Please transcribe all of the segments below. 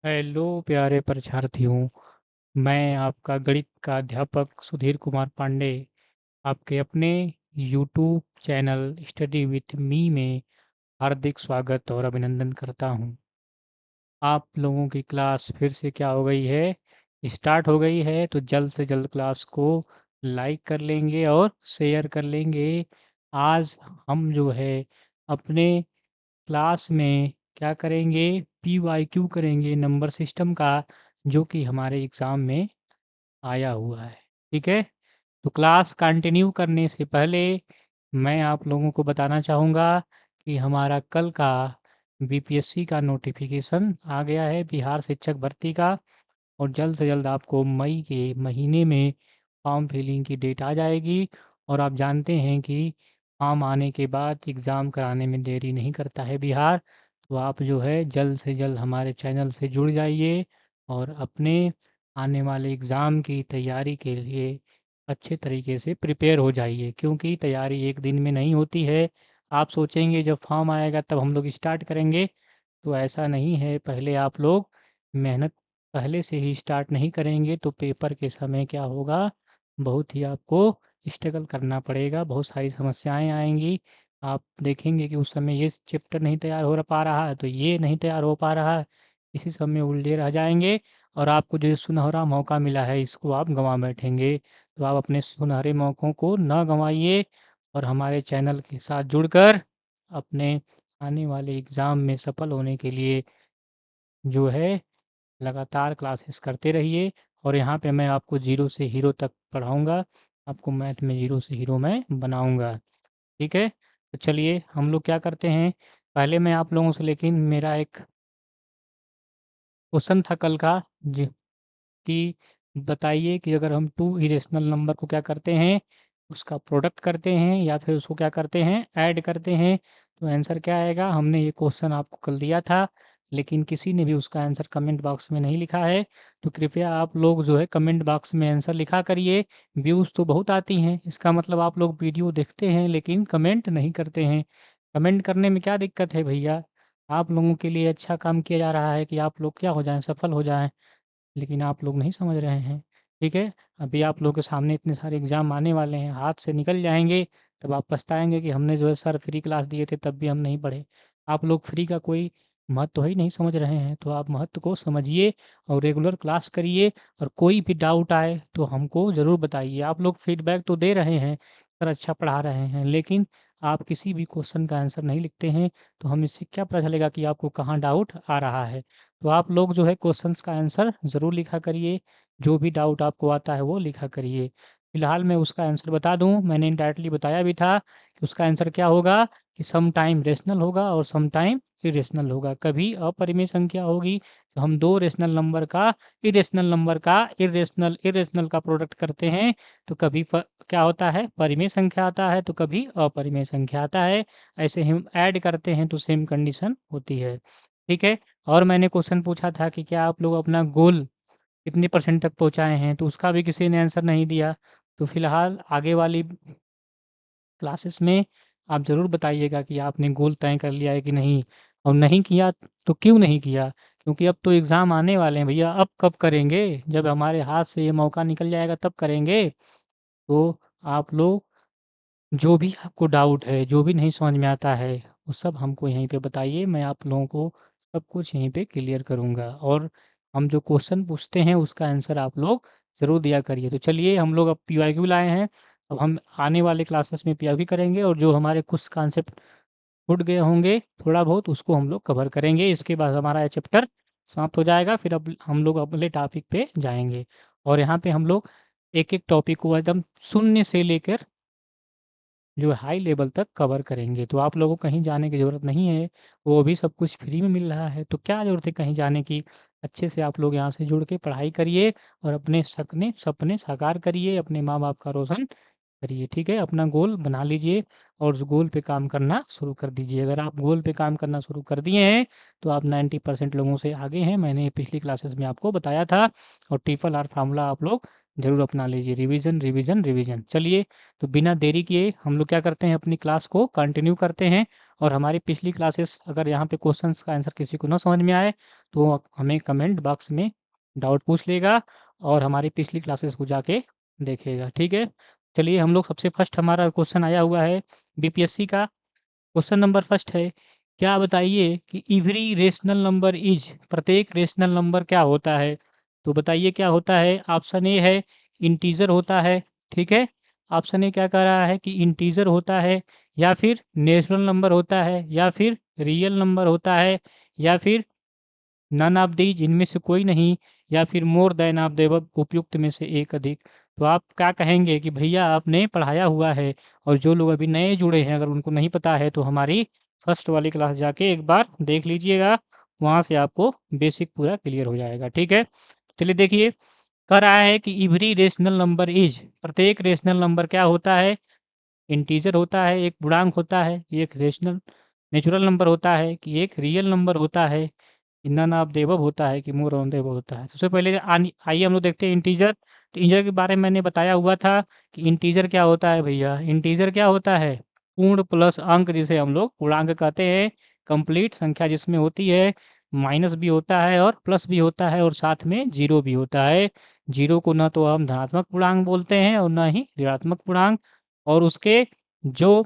Hello प्यारे परीक्षार्थियों। मैं आपका गणित का अध्यापक सुधीर कुमार पांडे आपके अपने YouTube channel study with me में हार्दिक स्वागत और अभिनंदन करता हूं। आप लोगों की क्लास फिर से क्या हो गई है, स्टार्ट हो गई है। तो जल्द से जल्द क्लास को लाइक कर लेंगे और शेयर कर लेंगे। आज हम जो है अपने क्लास में क्या करेंगे, पीवाईक्यू करेंगे नंबर सिस्टम का, जो कि हमारे एग्ज़ाम में आया हुआ है। ठीक है, तो क्लास कंटिन्यू करने से पहले मैं आप लोगों को बताना चाहूँगा कि हमारा कल का बीपीएससी का नोटिफिकेशन आ गया है, बिहार शिक्षक भर्ती का। और जल्द से जल्द आपको मई के महीने में फॉर्म फिलिंग की डेट आ जाएगी। और आप जानते हैं कि फॉर्म आने के बाद एग्ज़ाम कराने में देरी नहीं करता है बिहार। तो आप जो है जल्द से जल्द हमारे चैनल से जुड़ जाइए और अपने आने वाले एग्ज़ाम की तैयारी के लिए अच्छे तरीके से प्रिपेयर हो जाइए, क्योंकि तैयारी एक दिन में नहीं होती है। आप सोचेंगे जब फॉर्म आएगा तब हम लोग स्टार्ट करेंगे, तो ऐसा नहीं है। पहले आप लोग मेहनत पहले से ही स्टार्ट नहीं करेंगे तो पेपर के समय क्या होगा, बहुत ही आपको स्ट्रगल करना पड़ेगा, बहुत सारी समस्याएं आएंगी। आप देखेंगे कि उस समय ये चैप्टर नहीं तैयार हो पा रहा है तो ये नहीं तैयार हो पा रहा है, इसी सब में उलझे रह जाएंगे। और आपको जो सुनहरा मौका मिला है इसको आप गंवा बैठेंगे। तो आप अपने सुनहरे मौक़ों को ना गंवाइए और हमारे चैनल के साथ जुड़कर अपने आने वाले एग्ज़ाम में सफल होने के लिए जो है लगातार क्लासेस करते रहिए। और यहाँ पे मैं आपको ज़ीरो से हीरो तक पढ़ाऊँगा, आपको मैथ में ज़ीरो से हीरो मैं बनाऊँगा। ठीक है? तो चलिए हम लोग क्या करते हैं, पहले मैं आप लोगों से लेकिन मेरा एक क्वेश्चन था कल का जी, कि बताइए कि अगर हम 2 इरेशनल नंबर को क्या करते हैं, उसका प्रोडक्ट करते हैं या फिर उसको क्या करते हैं, ऐड करते हैं, तो आंसर क्या आएगा। हमने ये क्वेश्चन आपको कल दिया था, लेकिन किसी ने भी उसका आंसर कमेंट बॉक्स में नहीं लिखा है। तो कृपया आप लोग जो है कमेंट बॉक्स में आंसर लिखा करिए। व्यूज़ तो बहुत आती हैं, इसका मतलब आप लोग वीडियो देखते हैं लेकिन कमेंट नहीं करते हैं। कमेंट करने में क्या दिक्कत है भैया? आप लोगों के लिए अच्छा काम किया जा रहा है कि आप लोग क्या हो जाएँ, सफल हो जाएँ। लेकिन आप लोग नहीं समझ रहे हैं। ठीक है? अभी आप लोगों के सामने इतने सारे एग्ज़ाम आने वाले हैं, हाथ से निकल जाएँगे, तब आप पछताएँगे कि हमने जो है सर फ्री क्लास दिए थे तब भी हम नहीं पढ़े। आप लोग फ्री का कोई महत्व ही नहीं समझ रहे हैं, तो आप महत्व को समझिए और रेगुलर क्लास करिए। और कोई भी डाउट आए तो हमको ज़रूर बताइए। आप लोग फीडबैक तो दे रहे हैं, सर अच्छा पढ़ा रहे हैं, लेकिन आप किसी भी क्वेश्चन का आंसर नहीं लिखते हैं, तो हम इससे क्या पता चलेगा कि आपको कहाँ डाउट आ रहा है। तो आप लोग जो है क्वेश्चंस का आंसर ज़रूर लिखा करिए, जो भी डाउट आपको आता है वो लिखा करिए। फिलहाल मैं उसका आंसर बता दूँ, मैंने इनडायरेक्टली बताया भी था कि उसका आंसर क्या होगा, कि सम टाइम रेशनल होगा और सम टाइम इरेशनल होगा। कभी अपरिमेय संख्या होगी तो हम 2 रेशनल नंबर का इरेशनल का प्रोडक्ट करते हैं, तो कभी क्या होता है, परिमेय संख्या आता है तो कभी अपरिमेय संख्या आता है। ऐसे हम ऐड करते हैं तो सेम कंडीशन होती है। ठीक है? और मैंने क्वेश्चन पूछा था कि क्या आप लोग अपना गोल कितने परसेंट तक पहुँचाए हैं, तो उसका भी किसी ने आंसर नहीं दिया। तो फिलहाल आगे वाली क्लासेस में आप ज़रूर बताइएगा कि आपने गोल तय कर लिया है कि नहीं, और नहीं किया तो क्यों नहीं किया? क्योंकि अब तो एग्ज़ाम आने वाले हैं भैया, अब कब करेंगे? जब हमारे हाथ से ये मौका निकल जाएगा तब करेंगे। तो आप लोग जो भी आपको डाउट है, जो भी नहीं समझ में आता है, वो सब हमको यहीं पे बताइए। मैं आप लोगों को सब कुछ यहीं पे क्लियर करूँगा। और हम जो क्वेश्चन पूछते हैं उसका आंसर आप लोग ज़रूर दिया करिए। तो चलिए हम लोग अब पीवाईक्यू लाए हैं, अब हम आने वाले क्लासेस में पीवाईक्यू करेंगे और जो हमारे कुछ कॉन्सेप्ट छूट गए होंगे थोड़ा बहुत उसको हम लोग कवर करेंगे। इसके बाद हमारा ये चैप्टर समाप्त हो जाएगा, फिर अब हम लोग अगले टॉपिक पे जाएँगे। और यहाँ पे हम लोग एक-एक टॉपिक को एकदम शून्य से लेकर जो हाई लेवल तक कवर करेंगे। तो आप लोगों को कहीं जाने की ज़रूरत नहीं है, वो भी सब कुछ फ्री में मिल रहा है, तो क्या ज़रूरत है कहीं जाने की। अच्छे से आप लोग यहाँ से जुड़ के पढ़ाई करिए और अपने सपने सपने साकार करिए, अपने माँ-बाप का रोशन करिए। ठीक है? अपना गोल बना लीजिए और उस गोल पे काम करना शुरू कर दीजिए। अगर आप गोल पे काम करना शुरू कर दिए हैं, तो आप 90% लोगों से आगे हैं। मैंने पिछली क्लासेस में आपको बताया था। और ट्रिपल आर फ़ॉर्मूला आप लोग ज़रूर अपना लीजिए। Revision, revision, revision. चलिए, तो बिना देरी किए हम लोग क्या करते हैं, अपनी क्लास को कंटिन्यू करते हैं। और हमारी पिछली क्लासेस, अगर यहाँ पे क्वेश्चंस का आंसर किसी को ना समझ में आए तो हमें कमेंट बॉक्स में डाउट पूछ लेगा और हमारी पिछली क्लासेस को जाके देखेगा, ठीक है। चलिए, हम लोग सबसे फर्स्ट हमारा क्वेश्चन आया हुआ है बीपीएससी का। क्वेश्चन नंबर फर्स्ट है, क्या बताइए कि एवरी रेशनल नंबर इज, प्रत्येक रेशनल नंबर क्या होता है। तो बताइए क्या होता है। ऑप्शन ए है इंटीजर होता है, ठीक है। ऑप्शन ए क्या कह रहा है कि इंटीजर होता है, या फिर नेचुरल नंबर होता है, या फिर रियल नंबर होता है, या फिर नन ऑफ दीज, इनमें से कोई नहीं, या फिर more than of the above, उपयुक्त में से एक अधिक। तो आप क्या कहेंगे कि भैया आपने पढ़ाया हुआ है, और जो लोग अभी नए जुड़े हैं अगर उनको नहीं पता है तो हमारी फर्स्ट वाली क्लास जाके एक बार देख लीजिएगा, वहाँ से आपको बेसिक पूरा क्लियर हो जाएगा, ठीक है। चलिए देखिए, कह रहा है कि एवरी रेशनल नंबर इज, प्रत्येक रेशनल नंबर क्या होता है, इंटीजर होता है, एक पूर्णांक होता है, एक रेशनल नेचुरल नंबर होता है, कि एक रियल नंबर होता है, नन ऑफ द अबव होता है, कि मोर ऑन द अबव होता है। सबसे पहले आइए हम लोग देखते हैं इंटीजर। तो इंटीजर के बारे में मैंने बताया हुआ था कि इंटीजर क्या होता है भैया। इंटीजर क्या होता है, पूर्ण प्लस अंक, जिसे हम लोग पूर्णांक कहते हैं। कंप्लीट संख्या जिसमें होती है, माइनस भी होता है और प्लस भी होता है और साथ में जीरो भी होता है। जीरो को ना तो हम धनात्मक पूर्णांक बोलते हैं और ना ही ऋणात्मक पूर्णांक, और उसके जो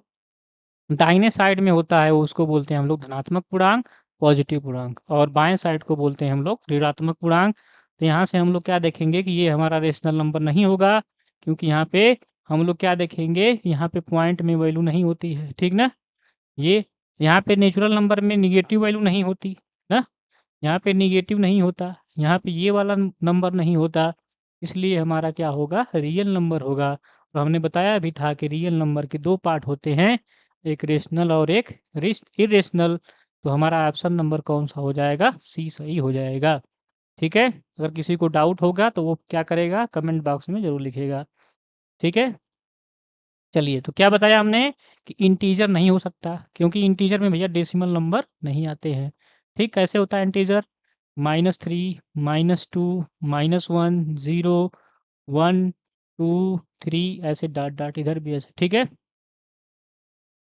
दाहिने साइड में होता है उसको बोलते हैं हम लोग धनात्मक पूर्णांक, पॉजिटिव पूर्णांक, और बाएं साइड को बोलते हैं हम लोग ऋणात्मक पूर्णांक। तो यहाँ से हम लोग क्या देखेंगे कि ये हमारा रेशनल नंबर नहीं होगा, क्योंकि यहाँ पे हम लोग क्या देखेंगे, यहाँ पे पॉइंट में वैल्यू नहीं होती है, ठीक ना। ये यहाँ पे नेचुरल नंबर में निगेटिव वैल्यू नहीं होती ना, यहाँ पे निगेटिव नहीं होता, यहाँ पे ये वाला नंबर नहीं होता, इसलिए हमारा क्या होगा, रियल नंबर होगा। तो हमने बताया भी था कि रियल नंबर के दो पार्ट होते हैं, एक रेशनल और एक इरेशनल। तो हमारा ऑप्शन नंबर कौन सा हो जाएगा, सी सही हो जाएगा, ठीक है। अगर किसी को डाउट होगा तो वो क्या करेगा, कमेंट बॉक्स में ज़रूर लिखेगा, ठीक है। चलिए, तो क्या बताया हमने कि इंटीजर नहीं हो सकता, क्योंकि इंटीजर में भैया डेसिमल नंबर नहीं आते हैं, ठीक। कैसे होता है इंटीजर, -3, -2, -1, 0, 1, 2, 3, ऐसे डॉट डॉट इधर भी ऐसे, ठीक है।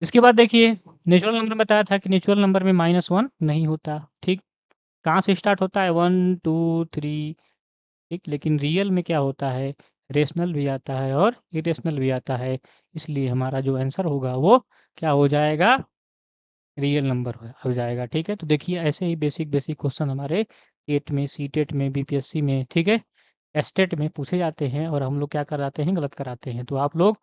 इसके बाद देखिए, नेचुरल नंबर बताया था कि नेचुरल नंबर में -1 नहीं होता, ठीक। कहाँ से स्टार्ट होता है, 1, 2, 3, ठीक। लेकिन रियल में क्या होता है, रेशनल भी आता है और इरेशनल भी आता है, इसलिए हमारा जो आंसर होगा वो क्या हो जाएगा, रियल नंबर हो जाएगा, ठीक है। तो देखिए, ऐसे ही बेसिक बेसिक क्वेश्चन हमारे टेट में, सी टेट में, बीपीएससी में, ठीक है, एस्टेट में पूछे जाते हैं, और हम लोग क्या कराते हैं, गलत कराते हैं। तो आप लोग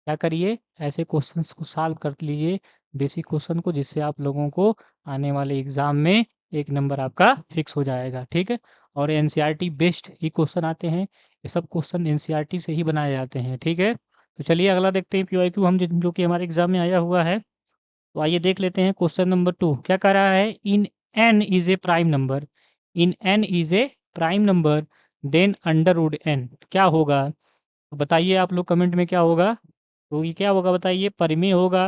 क्या करिए, ऐसे क्वेश्चंस को सॉल्व कर लीजिए, बेसिक क्वेश्चन को, जिससे आप लोगों को आने वाले एग्जाम में एक नंबर आपका फिक्स हो जाएगा, ठीक है। और एनसीईआरटी बेस्ड ही क्वेश्चन आते हैं, ये सब क्वेश्चन एनसीईआरटी से ही बनाए जाते हैं, ठीक है। तो चलिए अगला देखते हैं पीवाईक्यू, हम जो कि हमारे एग्जाम में आया हुआ है। तो आइए देख लेते हैं क्वेश्चन नंबर 2 क्या कह रहा है, in N is a prime number, in N is a prime number, then under root N क्या होगा। तो बताइए आप लोग कमेंट में क्या होगा। तो ये क्या होगा बताइए, परिमेय होगा,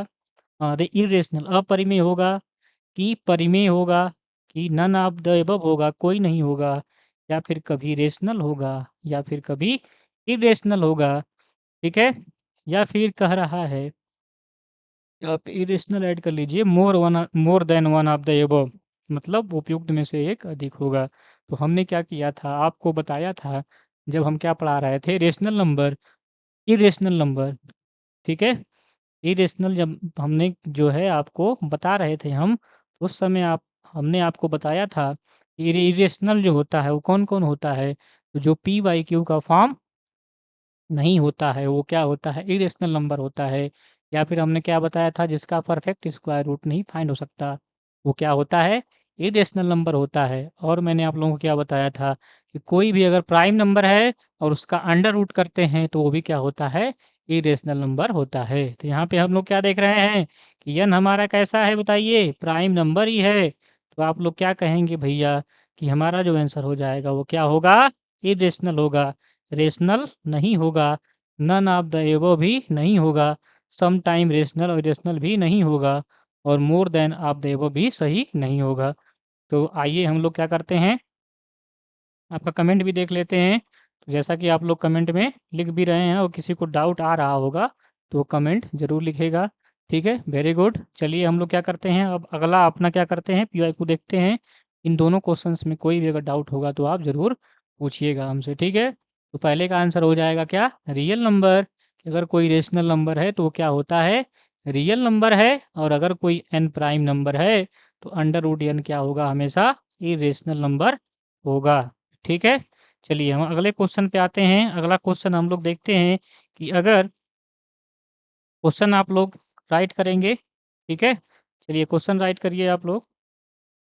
अरे इरेशनल अपरिमेय होगा, कि परिमेय होगा, कि नन ऑफ द एबव होगा, कोई नहीं होगा, या फिर कभी रेशनल होगा, या फिर कभी इरेशनल होगा, ठीक है। या फिर कह रहा है, आप इरेशनल ऐड कर लीजिए, more than one of the above, मतलब उपयुक्त में से एक अधिक होगा। तो हमने क्या किया था, आपको बताया था, जब हम क्या पढ़ा रहे थे, रेशनल नंबर, इरेशनल नंबर, ठीक है। इरेशनल जब हमने जो है आपको बता रहे थे हम, उस समय आप हमने आपको बताया था इरेशनल जो होता है वो कौन कौन होता है, तो जो पी वाई क्यू का फॉर्म नहीं होता है वो क्या होता है, इरेशनल नंबर होता है। या फिर हमने क्या बताया था, जिसका परफेक्ट स्क्वायर रूट नहीं फाइंड हो सकता, वो क्या होता है, इरेशनल नंबर होता है। और मैंने आप लोगों को क्या बताया था कि कोई भी अगर प्राइम नंबर है और उसका अंडर रूट करते हैं तो वो भी क्या होता है, इरेशनल नंबर होता है। तो यहाँ पे हम लोग क्या देख रहे हैं कि यन हमारा कैसा है बताइए, प्राइम नंबर ही है। तो आप लोग क्या कहेंगे भैया कि हमारा जो आंसर हो जाएगा वो क्या होगा, इरेशनल होगा, रेशनल नहीं होगा, नन ऑफ द एबव भी नहीं होगा, सम टाइम रेशनल और इरेशनल भी नहीं होगा, और more than of the above भी सही नहीं होगा। तो आइए हम लोग क्या करते हैं, आपका कमेंट भी देख लेते हैं। तो जैसा कि आप लोग कमेंट में लिख भी रहे हैं और किसी को डाउट आ रहा होगा तो वो कमेंट ज़रूर लिखेगा। ठीक है, वेरी गुड। चलिए हम लोग क्या करते हैं, अब अगला अपना क्या करते हैं, पीवाई को देखते हैं। इन दोनों क्वेश्चंस में कोई भी अगर डाउट होगा तो आप ज़रूर पूछिएगा हमसे। ठीक है, तो पहले का आंसर हो जाएगा क्या, रियल नंबर। अगर कोई रेशनल नंबर है तो वो क्या होता है, रियल नंबर है। और अगर कोई एन प्राइम नंबर है तो अंडर रूट एन क्या होगा, हमेशा इरेशनल नंबर होगा। ठीक है, चलिए हम अगले क्वेश्चन पे आते हैं। अगला क्वेश्चन हम लोग देखते हैं कि अगर क्वेश्चन आप लोग राइट करेंगे। ठीक है, चलिए क्वेश्चन राइट करिए आप लोग।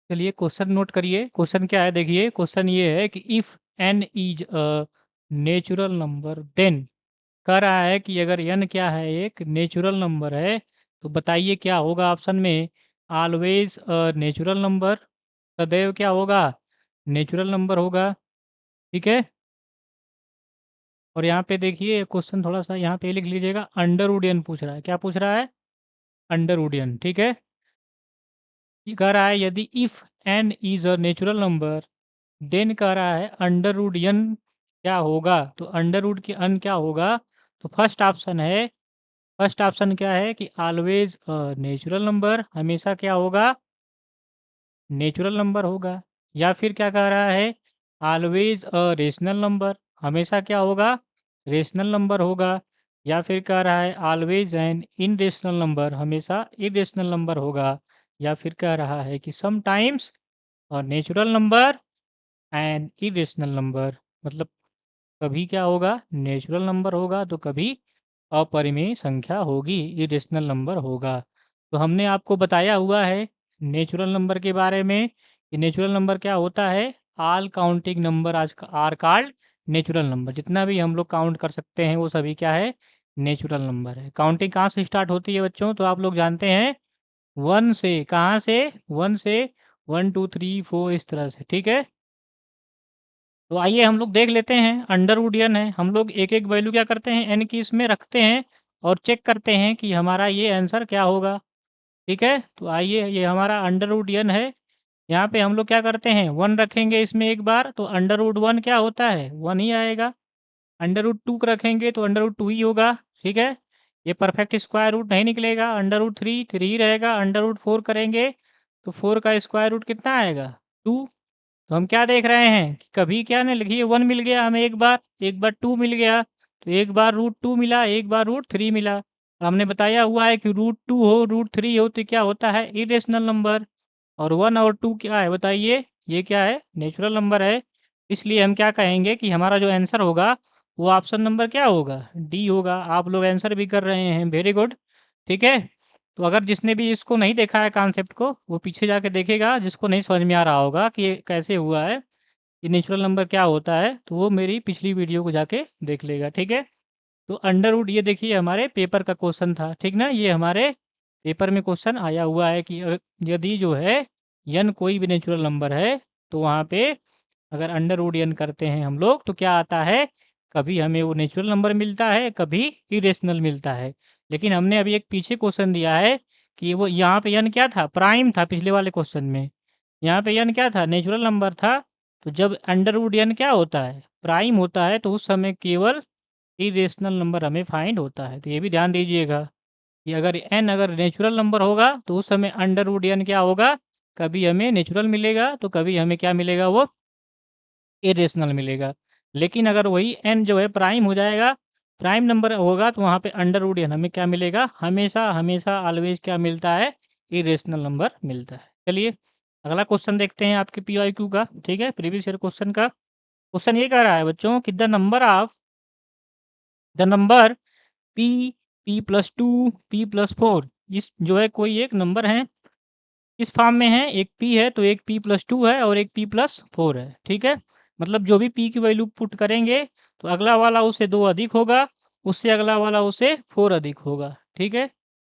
चलिए क्वेश्चन नोट करिए। क्वेश्चन क्या है, देखिए क्वेश्चन ये है कि if N is a natural number then, कह रहा है कि अगर एन क्या है, एक नेचुरल नंबर है, तो बताइए क्या होगा ऑप्शन में। ऑलवेज अ नेचुरल नंबर, सदैव क्या होगा, नेचुरल नंबर होगा। ठीक है, और यहाँ पे देखिए क्वेश्चन थोड़ा सा यहाँ पे लिख लीजिएगा, अंडर रूडियन पूछ रहा है। क्या पूछ रहा है, अंडर रूडियन। ठीक है, ये कह रहा है यदि if N is a natural number then कह रहा है अंडर रूट एन क्या होगा, तो अंडर रूट की अन क्या होगा। तो फर्स्ट ऑप्शन है, फर्स्ट ऑप्शन क्या है कि ऑलवेज अ नेचुरल नंबर, हमेशा क्या होगा, नेचुरल नंबर होगा। या फिर क्या कह रहा है, ऑलवेज अ रेशनल नंबर, हमेशा क्या होगा, रेशनल नंबर होगा। या फिर कह रहा है ऑलवेज एन इनरेशनल नंबर, हमेशा इरेशनल नंबर होगा। या फिर कह रहा है कि sometimes a natural number and irrational number, मतलब कभी क्या होगा, नेचुरल नंबर होगा तो कभी अपरिमेय संख्या होगी, इरेशनल नंबर होगा। तो हमने आपको बताया हुआ है नेचुरल नंबर के बारे में कि नेचुरल नंबर क्या होता है, ऑल काउंटिंग नंबर आज आर कॉल्ड नेचुरल नंबर। जितना भी हम लोग काउंट कर सकते हैं वो सभी क्या है, नेचुरल नंबर है। काउंटिंग कहाँ से स्टार्ट होती है बच्चों, तो आप लोग जानते हैं वन से। कहाँ से, वन से, 1 2 3 4 इस तरह से। ठीक है, तो आइए हम लोग देख लेते हैं। अंडरवुड एन है, हम लोग एक एक वैल्यू क्या करते हैं, एन की इसमें रखते हैं और चेक करते हैं कि हमारा ये आंसर क्या होगा। ठीक है, तो आइए ये हमारा अंडरवुड एन है। यहाँ पे हम लोग क्या करते हैं, वन रखेंगे इसमें एक बार तो अंडरवुड वन क्या होता है, वन ही आएगा। अंडरवुड टू रखेंगे तो अंडरवुड टू ही होगा। ठीक है, ये परफेक्ट स्क्वायर रूट नहीं निकलेगा। अंडरवुड थ्री थ्री रहेगा। अंडरवुड फोर करेंगे तो फोर का स्क्वायर रूट कितना आएगा, टू। तो हम क्या देख रहे हैं कि कभी क्या नहीं लिखिए, वन मिल गया हमें एक बार टू मिल गया, तो एक बार रूट टू मिला, एक बार रूट थ्री मिला। और हमने बताया हुआ है कि रूट टू हो रूट थ्री हो तो क्या होता है, इरेशनल नंबर। और वन और टू क्या है बताइए, ये क्या है, नेचुरल नंबर है। इसलिए हम क्या कहेंगे कि हमारा जो आंसर होगा वो ऑप्शन नंबर क्या होगा, डी होगा। आप लोग आंसर भी कर रहे हैं, वेरी गुड। ठीक है, तो अगर जिसने भी इसको नहीं देखा है कॉन्सेप्ट को, वो पीछे जाके देखेगा। जिसको नहीं समझ में आ रहा होगा कि ये कैसे हुआ है, ये नेचुरल नंबर क्या होता है, तो वो मेरी पिछली वीडियो को जाके देख लेगा। ठीक है, तो अंडरवुड ये देखिए हमारे पेपर का क्वेश्चन था। ठीक ना, ये हमारे पेपर में क्वेश्चन आया हुआ है कि यदि जो है यन कोई भी नेचुरल नंबर है तो वहाँ पे अगर अंडरवुड यन करते हैं हम लोग तो क्या आता है, कभी हमें वो नेचुरल नंबर मिलता है, कभी इरेशनल मिलता है। लेकिन हमने अभी एक पीछे क्वेश्चन दिया है कि वो यहाँ पे यन क्या था, प्राइम था पिछले वाले क्वेश्चन में। यहाँ पे यन क्या था, नेचुरल नंबर था। तो जब अंडरवुड यन क्या होता है, प्राइम होता है, तो उस समय केवल इरेशनल नंबर हमें फाइंड होता है। तो ये भी ध्यान दीजिएगा कि अगर एन अगर नेचुरल नंबर होगा तो उस समय अंडरवुड एन क्या होगा, कभी हमें नेचुरल मिलेगा तो कभी हमें क्या मिलेगा, वो इरेशनल मिलेगा। लेकिन अगर वही एन जो है प्राइम हो जाएगा, प्राइम नंबर होगा, तो वहाँ पे अंडरवुड एन हमें क्या मिलेगा, हमेशा हमेशा ऑलवेज क्या मिलता है, इरेशनल नंबर मिलता है। चलिए अगला क्वेश्चन देखते हैं आपके पीआईक्यू का। ठीक है, प्रीवियस ईयर क्वेश्चन का। क्वेश्चन ये कह रहा है बच्चों कि the number P, P plus two, P plus four, इस जो है कोई एक नंबर है, इस फॉर्म में है, एक पी है तो एक पी प्लस टू है और एक पी प्लस फोर है। ठीक है, मतलब जो भी पी की वैल्यू पुट करेंगे तो अगला वाला उससे दो अधिक होगा, उससे अगला वाला उससे फोर अधिक होगा। ठीक है,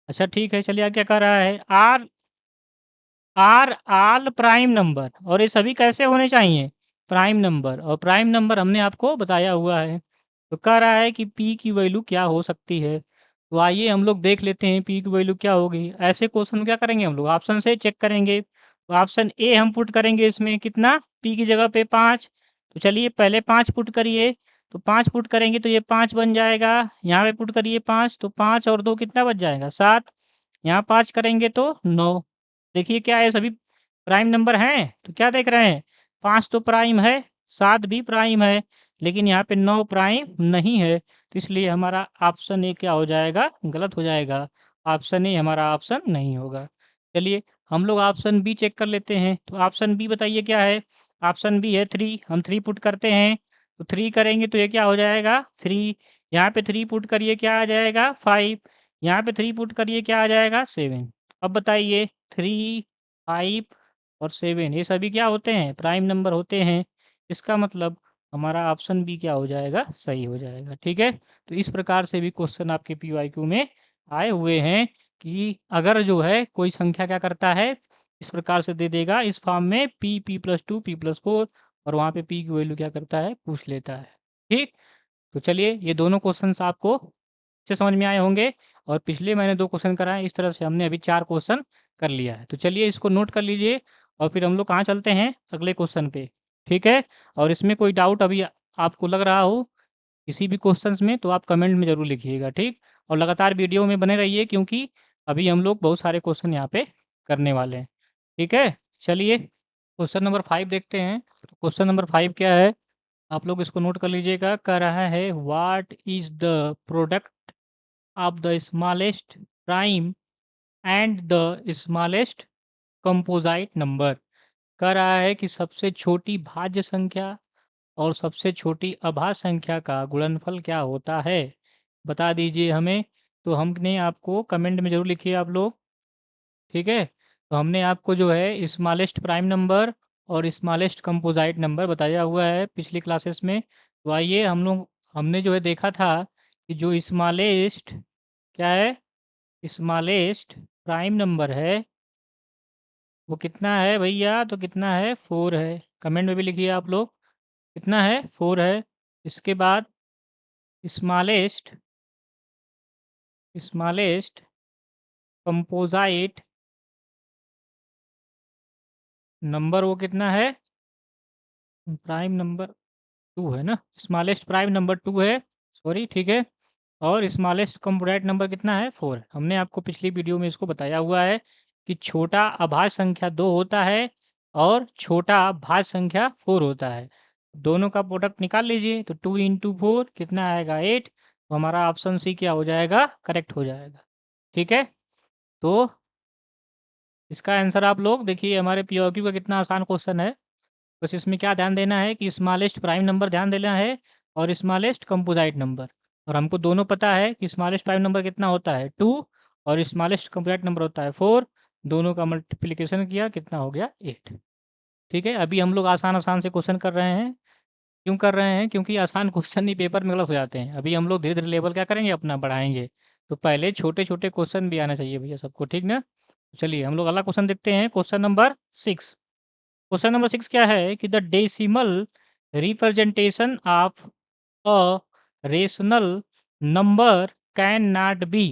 अच्छा ठीक है, चलिए क्या कर रहा है, are are all prime number, और ये सभी कैसे होने चाहिए, प्राइम नंबर। और प्राइम नंबर हमने आपको बताया हुआ है। तो कह रहा है कि पी की वैल्यू क्या हो सकती है। तो आइए हम लोग देख लेते हैं पी की वैल्यू क्या होगी। ऐसे क्वेश्चन क्या करेंगे हम लोग, ऑप्शन से चेक करेंगे। तो ऑप्शन ए हम पुट करेंगे इसमें कितना, पी की जगह पे 5। तो चलिए पहले 5 पुट करिए। तो 5 पुट करेंगे तो ये 5 बन जाएगा। यहाँ पे पुट करिए 5, तो 5 और 2 कितना बच जाएगा 7। यहाँ 5 करेंगे तो 9। देखिए क्या है, सभी प्राइम नंबर हैं। तो क्या देख रहे हैं, 5 तो प्राइम है, 7 भी प्राइम है, लेकिन यहाँ पे 9 प्राइम नहीं है। तो इसलिए हमारा ऑप्शन ए क्या हो जाएगा, गलत हो जाएगा। ऑप्शन ए हमारा ऑप्शन नहीं होगा। चलिए हम लोग ऑप्शन बी चेक कर लेते हैं। तो ऑप्शन बी बताइए क्या है। ऑप्शन बी है 3। हम 3 पुट करते हैं, तो 3 करेंगे तो ये क्या हो जाएगा 3। यहाँ पे 3 पुट करिए क्या आ जाएगा 5। यहाँ पे 3 पुट करिए क्या आ जाएगा 7। अब बताइए 3, 5 और 7 ये सभी क्या होते हैं, प्राइम नंबर होते हैं। इसका मतलब हमारा ऑप्शन बी क्या हो जाएगा, सही हो जाएगा। ठीक है, तो इस प्रकार से भी क्वेश्चन आपके पीवाईक्यू में आए हुए हैं कि अगर जो है कोई संख्या क्या करता है, इस प्रकार से दे देगा इस फॉर्म में p+2 p+4, और वहाँ पे p की वैल्यू क्या करता है, पूछ लेता है। ठीक, तो चलिए ये दोनों क्वेश्चंस आपको अच्छे समझ में आए होंगे। और पिछले मैंने 2 क्वेश्चन कराए, इस तरह से हमने अभी 4 क्वेश्चन कर लिया है। तो चलिए इसको नोट कर लीजिए और फिर हम लोग कहाँ चलते हैं, अगले क्वेश्चन पे। ठीक है, और इसमें कोई डाउट अभी आपको लग रहा हो किसी भी क्वेश्चंस में, तो आप कमेंट में ज़रूर लिखिएगा। ठीक, और लगातार वीडियो में बने रहिए, क्योंकि अभी हम लोग बहुत सारे क्वेश्चन यहाँ पे करने वाले हैं। ठीक है, चलिए क्वेश्चन नंबर 5 देखते हैं। तो क्वेश्चन नंबर 5 क्या है, आप लोग इसको नोट कर लीजिएगा। कह रहा है what is the product of the smallest prime and the smallest composite number. कह रहा है कि सबसे छोटी भाज्य संख्या और सबसे छोटी अभाज्य संख्या का गुणनफल क्या होता है, बता दीजिए हमें। तो हमने आपको कमेंट में ज़रूर लिखिए आप लोग। ठीक है, तो हमने आपको जो है स्मॉलेस्ट प्राइम नंबर और स्मॉलेस्ट कंपोजिट नंबर बताया हुआ है पिछली क्लासेस में। तो आइए हमने जो है देखा था कि जो स्मॉलेस्ट क्या है, स्मॉलेस्ट प्राइम नंबर है वो कितना है भैया, तो कितना है 4 है। कमेंट में भी लिखिए आप लोग, कितना है 4 है। इसके बाद स्मॉलेस्ट स्मॉलेस्ट कंपोजिट नंबर वो कितना है, प्राइम नंबर 2 है ना, स्मॉलेस्ट प्राइम नंबर 2 है, सॉरी। ठीक है, और स्मॉलेस्ट कंपोजिट नंबर कितना है 4। हमने आपको पिछली वीडियो में इसको बताया हुआ है कि छोटा अभाज्य संख्या 2 होता है और छोटा भाज्य संख्या 4 होता है। दोनों का प्रोडक्ट निकाल लीजिए, तो 2 इंटू 4 कितना आएगा 8। तो हमारा ऑप्शन सी क्या हो जाएगा, करेक्ट हो जाएगा। ठीक है, तो इसका आंसर आप लोग देखिए, हमारे पीओक्यू का कितना आसान क्वेश्चन है। बस इसमें क्या ध्यान देना है कि स्मॉलेस्ट प्राइम नंबर ध्यान देना है और स्मॉलेस्ट कंपोजिट नंबर। और हमको दोनों पता है कि स्मॉलेस्ट प्राइम नंबर कितना होता है 2 और स्मॉलेस्ट कंपोजिट नंबर होता है 4। दोनों का मल्टीप्लिकेशन किया कितना हो गया 8। ठीक है, अभी हम लोग आसान आसान से क्वेश्चन कर रहे हैं। क्यों कर रहे हैं, क्योंकि आसान क्वेश्चन ही पेपर में गलत हो जाते हैं। अभी हम लोग धीरे धीरे लेवल क्या करेंगे, अपना बढ़ाएंगे। तो पहले छोटे छोटे क्वेश्चन भी आना चाहिए भैया सबको, ठीक ना। चलिए हम लोग अगला क्वेश्चन देखते हैं, क्वेश्चन नंबर 6। क्वेश्चन नंबर 6 क्या है कि the decimal representation of a rational number can not be.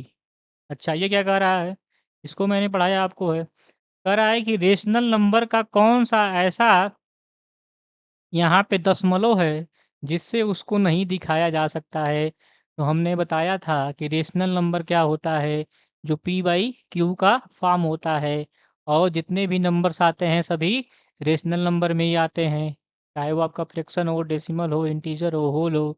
अच्छा, ये क्या कह रहा है, इसको मैंने पढ़ाया आपको है। कह रहा है कि रेशनल नंबर का कौन सा ऐसा यहाँ पे दशमलव है जिससे उसको नहीं दिखाया जा सकता है। तो हमने बताया था कि रेशनल नंबर क्या होता है, जो पी बाई क्यू का फॉर्म होता है। और जितने भी नंबर्स आते हैं सभी रेशनल नंबर में ही आते हैं, चाहे वो आपका फ्रैक्शन हो, डेसिमल हो, इंटीजर हो, होल हो।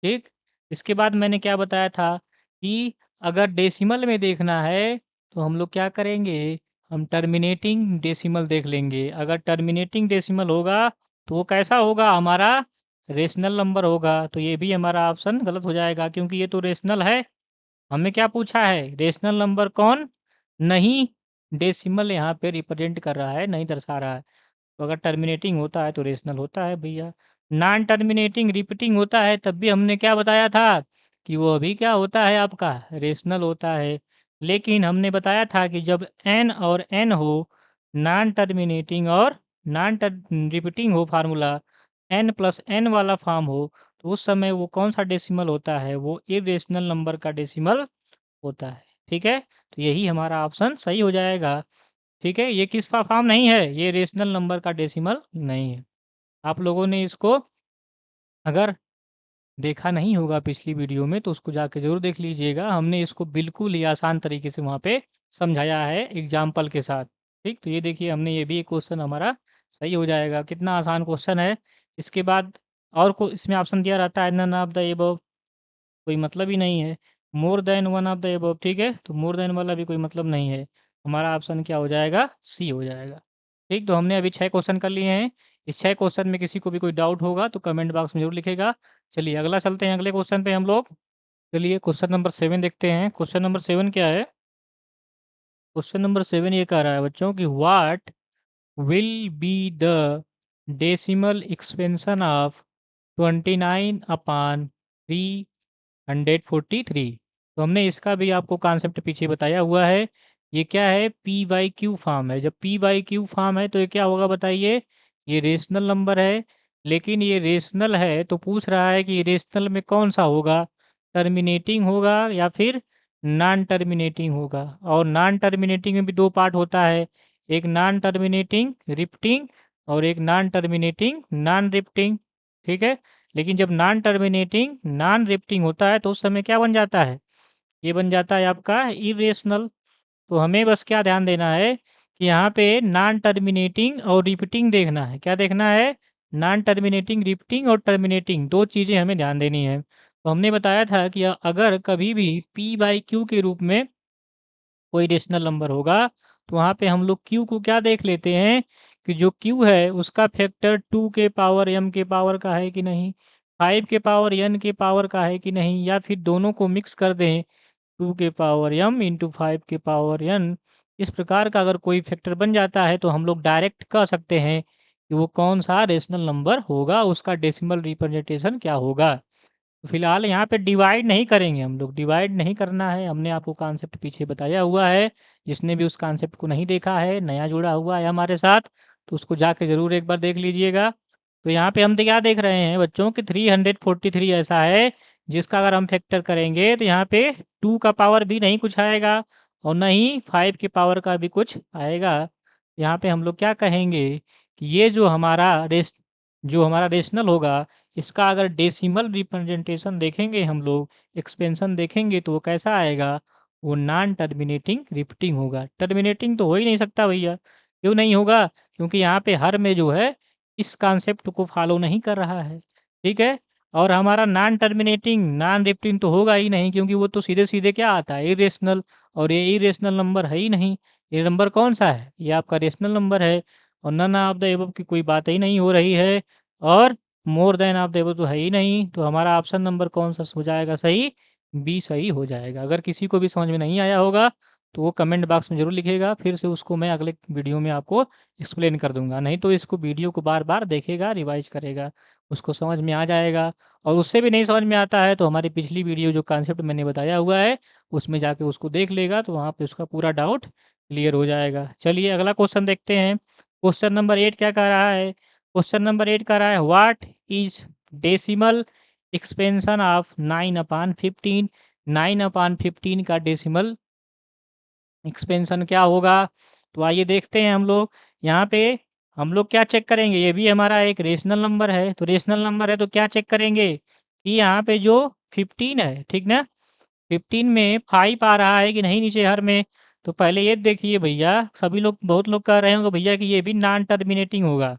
ठीक, इसके बाद मैंने क्या बताया था कि अगर डेसिमल में देखना है तो हम लोग क्या करेंगे, हम टर्मिनेटिंग डेसिमल देख लेंगे। अगर टर्मिनेटिंग डेसिमल होगा तो वो कैसा होगा, हमारा रेशनल नंबर होगा। तो ये भी हमारा ऑप्शन गलत हो जाएगा, क्योंकि ये तो रेशनल है। हमें क्या पूछा है, रेशनल नंबर कौन नहीं डेसिमल यहाँ पे रिप्रेजेंट कर रहा है, नहीं दर्शा रहा है। तो अगर टर्मिनेटिंग होता है तो रेशनल होता है भैया। नॉन टर्मिनेटिंग रिपीटिंग होता है तब भी हमने क्या बताया था कि वो अभी क्या होता है, आपका रेशनल होता है। लेकिन हमने बताया था कि जब एन और एन हो, नॉन टर्मिनेटिंग और नॉन रिपीटिंग हो, फार्मूला एन प्लस एन वाला फॉर्म हो, तो उस समय वो कौन सा डेसिमल होता है, वो इरेशनल नंबर का डेसिमल होता है। ठीक है, तो यही हमारा ऑप्शन सही हो जाएगा। ठीक है, ये किसका फॉर्म नहीं है, ये रेशनल नंबर का डेसिमल नहीं है। आप लोगों ने इसको अगर देखा नहीं होगा पिछली वीडियो में तो उसको जाके ज़रूर देख लीजिएगा। हमने इसको बिल्कुल ही आसान तरीके से वहाँ पे समझाया है एग्ज़ाम्पल के साथ। ठीक, तो ये देखिए हमने ये भी एक क्वेश्चन हमारा सही हो जाएगा। कितना आसान क्वेश्चन है। इसके बाद और को इसमें ऑप्शन दिया रहता है नन ऑफ द एबव, कोई मतलब ही नहीं है। More than one of the above, ठीक है, तो मोर देन वाला भी कोई मतलब नहीं है। हमारा ऑप्शन क्या हो जाएगा, सी हो जाएगा। ठीक, तो हमने अभी 6 क्वेश्चन कर लिए हैं। इस 6 क्वेश्चन में किसी को भी कोई डाउट होगा तो कमेंट बॉक्स में ज़रूर लिखेगा। चलिए अगला चलते हैं अगले क्वेश्चन पे हम लोग। चलिए क्वेश्चन नंबर 7 देखते हैं। क्वेश्चन नंबर 7 क्या है? क्वेश्चन नंबर 7 ये कह रहा है बच्चों कि what will be the decimal expansion of 29 अपान 343। तो हमने इसका भी आपको कॉन्सेप्ट पीछे बताया हुआ है। ये क्या है, पी वाई क्यू फॉर्म है। जब पी वाई क्यू फॉर्म है तो ये क्या होगा बताइए, ये रेशनल नंबर है। लेकिन ये रेशनल है तो पूछ रहा है कि रेशनल में कौन सा होगा, टर्मिनेटिंग होगा या फिर नॉन टर्मिनेटिंग होगा। और नॉन टर्मिनेटिंग में भी दो पार्ट होता है, एक नॉन टर्मिनेटिंग रिफ्टिंग और एक नॉन टर्मिनेटिंग नॉन रिफ्टिंग। ठीक है, लेकिन जब नॉन टर्मिनेटिंग नॉन रिफ्टिंग होता है तो उस समय क्या बन जाता है, ये बन जाता है आपका इरेशनल। तो हमें बस क्या ध्यान देना है कि यहाँ पे नॉन टर्मिनेटिंग और रिपीटिंग देखना है। क्या देखना है, नॉन टर्मिनेटिंग रिपीटिंग और टर्मिनेटिंग दो चीज़ें हमें ध्यान देनी है। तो हमने बताया था कि अगर कभी भी पी बाई क्यू के रूप में कोई रेशनल नंबर होगा तो वहाँ पे हम लोग क्यू को क्या देख लेते हैं कि जो क्यू है उसका फैक्टर 2 के पावर m के पावर का है कि नहीं, 5 के पावर n के पावर का है कि नहीं, या फिर दोनों को मिक्स कर दें, 2 के पावर m इंटू 5 के पावर n। इस प्रकार का अगर कोई फैक्टर बन जाता है तो हम लोग डायरेक्ट कह सकते हैं कि वो कौन सा रेशनल नंबर होगा, उसका डेसिमल रिप्रेजेंटेशन क्या होगा। तो फिलहाल यहाँ पे डिवाइड नहीं करेंगे हम लोग, डिवाइड नहीं करना है। हमने आपको कॉन्सेप्ट पीछे बताया हुआ है। जिसने भी उस कॉन्सेप्ट को नहीं देखा है, नया जुड़ा हुआ है हमारे साथ, तो उसको जाके ज़रूर एक बार देख लीजिएगा। तो यहाँ पे हम तो क्या देख रहे हैं बच्चों कि 343 ऐसा है जिसका अगर हम फैक्टर करेंगे तो यहाँ पे 2 का पावर भी नहीं कुछ आएगा और न ही 5 के पावर का भी कुछ आएगा। यहाँ पे हम लोग क्या कहेंगे कि ये जो हमारा रेशनल होगा, इसका अगर डेसिमल रिप्रेजेंटेशन देखेंगे हम लोग, एक्सपेंशन देखेंगे तो वो कैसा आएगा, वो नॉन टर्मिनेटिंग रिपीटिंग होगा। टर्मिनेटिंग तो हो ही नहीं सकता भैया। क्यों नहीं होगा, क्योंकि यहाँ पे हर में जो है इस कॉन्सेप्ट को फॉलो नहीं कर रहा है। ठीक है, और हमारा नॉन टर्मिनेटिंग नॉन रिपीटिंग तो होगा ही नहीं, क्योंकि वो तो सीधे सीधे क्या आता है, इरेशनल। और ये इरेशनल नंबर है ही नहीं। ये नंबर कौन सा है, ये आपका रेशनल नंबर है। और नन ऑफ द एबव की कोई बात ही नहीं हो रही है, और more than of the above तो है ही नहीं। तो हमारा ऑप्शन नंबर कौन सा हो जाएगा सही, बी सही हो जाएगा। अगर किसी को भी समझ में नहीं आया होगा तो वो कमेंट बॉक्स में ज़रूर लिखेगा, फिर से उसको मैं अगले वीडियो में आपको एक्सप्लेन कर दूंगा। नहीं तो इसको वीडियो को बार बार देखेगा, रिवाइज करेगा, उसको समझ में आ जाएगा। और उससे भी नहीं समझ में आता है तो हमारी पिछली वीडियो जो कॉन्सेप्ट मैंने बताया हुआ है उसमें जाके उसको देख लेगा, तो वहाँ पे उसका पूरा डाउट क्लियर हो जाएगा। चलिए अगला क्वेश्चन देखते हैं। क्वेश्चन नंबर 8 क्या कह रहा है, क्वेश्चन नंबर 8 कह रहा है what is decimal expansion of 9/15। 9/15 का डेसिमल एक्सपेंशन क्या होगा। तो आइए देखते हैं हम लोग। यहाँ पे हम लोग क्या चेक करेंगे, ये भी हमारा एक रेशनल नंबर है। तो रेशनल नंबर है तो क्या चेक करेंगे कि यहाँ पे जो 15 है, ठीक ना, 15 में 5 आ रहा है कि नहीं नीचे हर में। तो पहले ये देखिए भैया, सभी लोग बहुत लोग कह रहे होंगे भैया कि ये भी नॉन टर्मिनेटिंग होगा।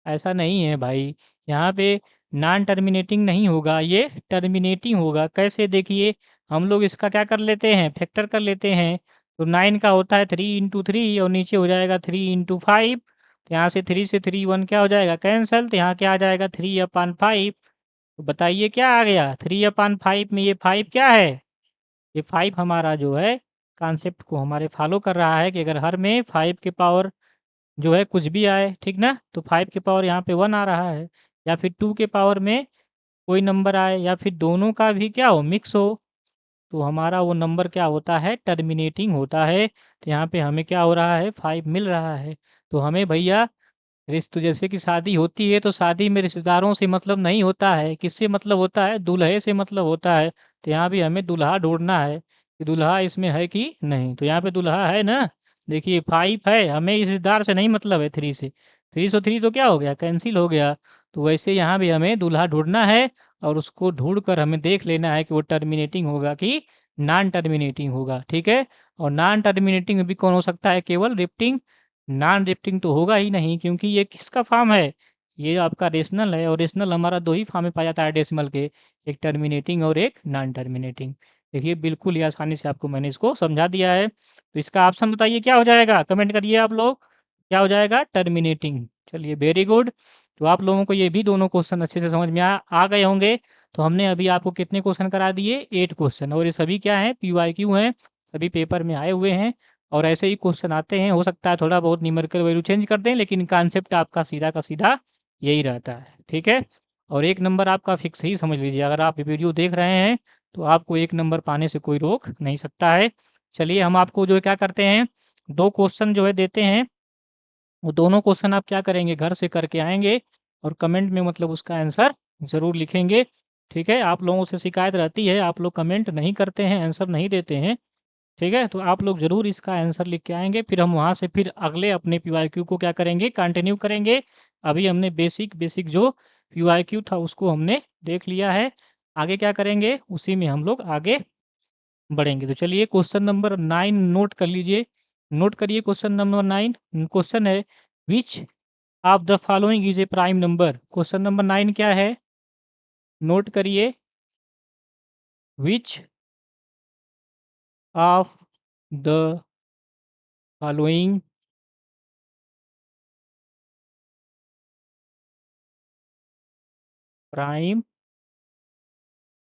ऐसा नहीं है भाई, यहाँ पे नॉन टर्मिनेटिंग नहीं होगा, ये टर्मिनेटिंग होगा। कैसे, देखिए हम लोग इसका क्या कर लेते हैं, फैक्टर कर लेते हैं। तो 9 का होता है 3 × 3 और नीचे हो जाएगा 3 × 5। तो यहाँ से 3 1 क्या हो जाएगा कैंसल, तो यहाँ क्या आ जाएगा 3/5। तो बताइए क्या आ गया, 3/5 में ये 5 क्या है, ये 5 हमारा जो है कॉन्सेप्ट को हमारे फॉलो कर रहा है कि अगर हर में 5 के पावर जो है कुछ भी आए, ठीक ना, तो 5 के पावर यहाँ पे 1 आ रहा है, या फिर 2 के पावर में कोई नंबर आए, या फिर दोनों का भी क्या हो, मिक्स हो, तो हमारा वो नंबर क्या होता है, टर्मिनेटिंग होता है। तो यहाँ पे हमें क्या हो रहा है, 5 मिल रहा है। तो हमें भैया रिश्ते, जैसे कि शादी होती है तो शादी में रिश्तेदारों से मतलब नहीं होता है, किससे मतलब होता है, दूल्हे से मतलब होता है। तो यहाँ भी हमें दूल्हा ढूंढना है कि दूल्हा इसमें है कि नहीं। तो यहाँ पे दूल्हा है ना, देखिए 5 है, हमें इस रिश्तेदार से नहीं मतलब है 3 से। 3 तो क्या हो गया, कैंसिल हो गया। तो वैसे यहाँ भी हमें दूल्हा ढूँढना है और उसको ढूँढ कर हमें देख लेना है कि वो टर्मिनेटिंग होगा कि नॉन टर्मिनेटिंग होगा, ठीक है? और नॉन टर्मिनेटिंग भी कौन हो सकता है? केवल रिफ्टिंग, नॉन रिफ्टिंग तो होगा ही नहीं, क्योंकि ये किसका फॉर्म है? ये आपका रेशनल है, और रेशनल हमारा 2 ही फॉर्म में पाया जाता है डेसिमल के, एक टर्मिनेटिंग और एक नॉन टर्मिनेटिंग। देखिए बिल्कुल ही आसानी से आपको मैंने इसको समझा दिया है। तो इसका ऑप्शन बताइए क्या हो जाएगा? कमेंट करिए आप लोग, क्या हो जाएगा? टर्मिनेटिंग। चलिए वेरी गुड। तो आप लोगों को ये भी दोनों क्वेश्चन अच्छे से समझ में आ गए होंगे। तो हमने अभी आपको कितने क्वेश्चन करा दिए? 8 क्वेश्चन, और ये सभी क्या हैं? पीवाईक्यू हैं, सभी पेपर में आए हुए हैं और ऐसे ही क्वेश्चन आते हैं। हो सकता है थोड़ा बहुत न्यूमेरिकल वैल्यू चेंज कर दें, लेकिन कॉन्सेप्ट आपका सीधा का सीधा यही रहता है, ठीक है? और 1 नंबर आपका फिक्स ही समझ लीजिए। अगर आप ये वीडियो देख रहे हैं तो आपको 1 नंबर पाने से कोई रोक नहीं सकता है। चलिए हम आपको जो है क्या करते हैं, 2 क्वेश्चन जो है देते हैं, वो दोनों क्वेश्चन आप क्या करेंगे? घर से करके आएँगे और कमेंट में मतलब उसका आंसर ज़रूर लिखेंगे, ठीक है? आप लोगों से शिकायत रहती है, आप लोग कमेंट नहीं करते हैं, आंसर नहीं देते हैं, ठीक है? तो आप लोग ज़रूर इसका आंसर लिख के आएँगे, फिर हम वहाँ से फिर अगले अपने पीवाईक्यू को क्या करेंगे? कंटिन्यू करेंगे। अभी हमने बेसिक बेसिक जो पीवाईक्यू था उसको हमने देख लिया है, आगे क्या करेंगे? उसी में हम लोग आगे बढ़ेंगे। तो चलिए क्वेश्चन नंबर 9 नोट कर लीजिए। नोट करिए क्वेश्चन नंबर 9। क्वेश्चन है, which of the following is a prime number? Question number 9 क्या है? नोट करिए, which of the following prime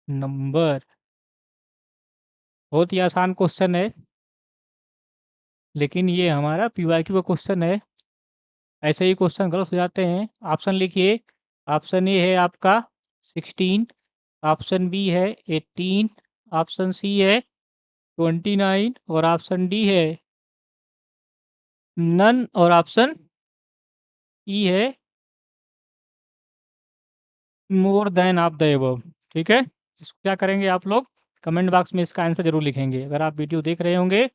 number? बहुत ही आसान क्वेश्चन है, लेकिन ये हमारा पीवाईक्यू का क्वेश्चन है। ऐसे ही क्वेश्चन गलत हो जाते हैं। ऑप्शन लिखिए। ऑप्शन ए है आपका 16, ऑप्शन बी है 18, ऑप्शन सी है 29 और ऑप्शन डी है नन, और ऑप्शन ई है more than of the above, ठीक है? इसको क्या करेंगे आप लोग? कमेंट बॉक्स में इसका आंसर ज़रूर लिखेंगे। अगर आप वीडियो देख रहे होंगे,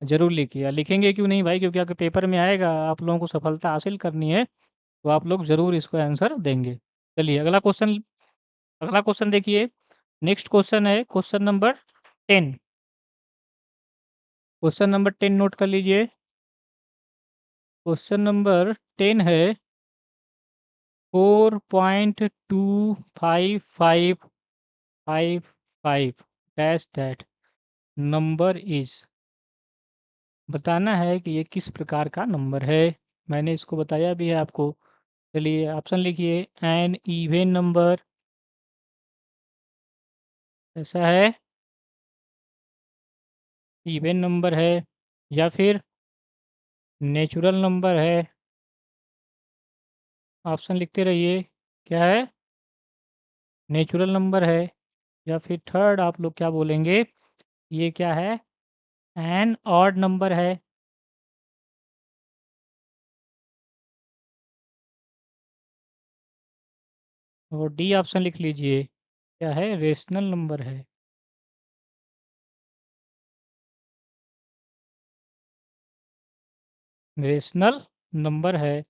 ज़रूर लिखिए। लिखेंगे क्यों नहीं भाई? क्योंकि आपके पेपर में आएगा, आप लोगों को सफलता हासिल करनी है, तो आप लोग ज़रूर इसको आंसर देंगे। चलिए अगला क्वेश्चन देखिए। नेक्स्ट क्वेश्चन है question number 10। Question number 10 note कर लीजिए। क्वेश्चन नंबर 10 है 4.25555 डैश दैट नंबर इज। बताना है कि ये किस प्रकार का नंबर है। मैंने इसको बताया भी है आपको। चलिए ऑप्शन लिखिए। एन इवन नंबर, ऐसा है, इवन नंबर है, या फिर नेचुरल नंबर है। ऑप्शन लिखते रहिए। क्या है? नेचुरल नंबर है, या फिर थर्ड आप लोग क्या बोलेंगे? ये क्या है? एन ऑड नंबर है। और डी ऑप्शन लिख लीजिए। क्या है? रेशनल नंबर है। रेशनल नंबर है।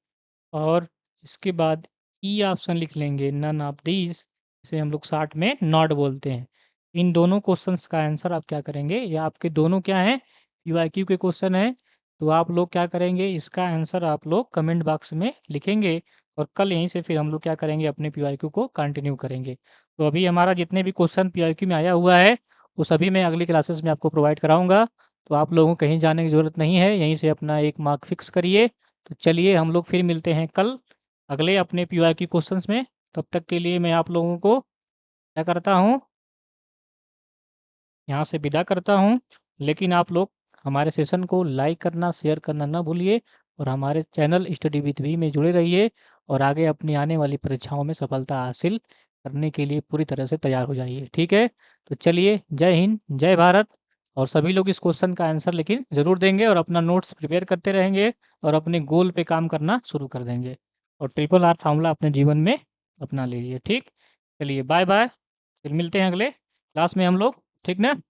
और इसके बाद ई ऑप्शन लिख लेंगे, नन ऑफ दीज, इसे हम लोग शॉर्ट में नॉट बोलते हैं। इन दोनों क्वेश्चंस का आंसर आप क्या करेंगे? ये आपके दोनों क्या हैं? पीवाईक्यू के क्वेश्चन है। तो आप लोग क्या करेंगे? इसका आंसर आप लोग कमेंट बॉक्स में लिखेंगे, और कल यहीं से फिर हम लोग क्या करेंगे? अपने पीवाईक्यू को कंटिन्यू करेंगे। तो अभी हमारा जितने भी क्वेश्चन पीवाईक्यू में आया हुआ है, वो सभी मैं अगली क्लासेस में आपको प्रोवाइड कराऊंगा। तो आप लोगों को कहीं जाने की ज़रूरत नहीं है, यहीं से अपना एक मार्क फिक्स करिए। तो चलिए हम लोग फिर मिलते हैं कल अगले अपने पीवाईक्यू क्वेश्चंस में। तब तक के लिए मैं आप लोगों को क्या करता हूँ, यहाँ से विदा करता हूँ। लेकिन आप लोग हमारे सेशन को लाइक करना, शेयर करना ना भूलिए, और हमारे चैनल स्टडी विथ वी में जुड़े रहिए, और आगे अपनी आने वाली परीक्षाओं में सफलता हासिल करने के लिए पूरी तरह से तैयार हो जाइए, ठीक है? तो चलिए, जय हिंद, जय भारत। और सभी लोग इस क्वेश्चन का आंसर लेकिन ज़रूर देंगे, और अपना नोट्स प्रिपेयर करते रहेंगे, और अपने गोल पे काम करना शुरू कर देंगे, और ट्रिपल आर फार्मूला अपने जीवन में अपना लीजिए, ठीक? चलिए बाय बाय। फिर मिलते हैं अगले क्लास में हम लोग, ठीक ना?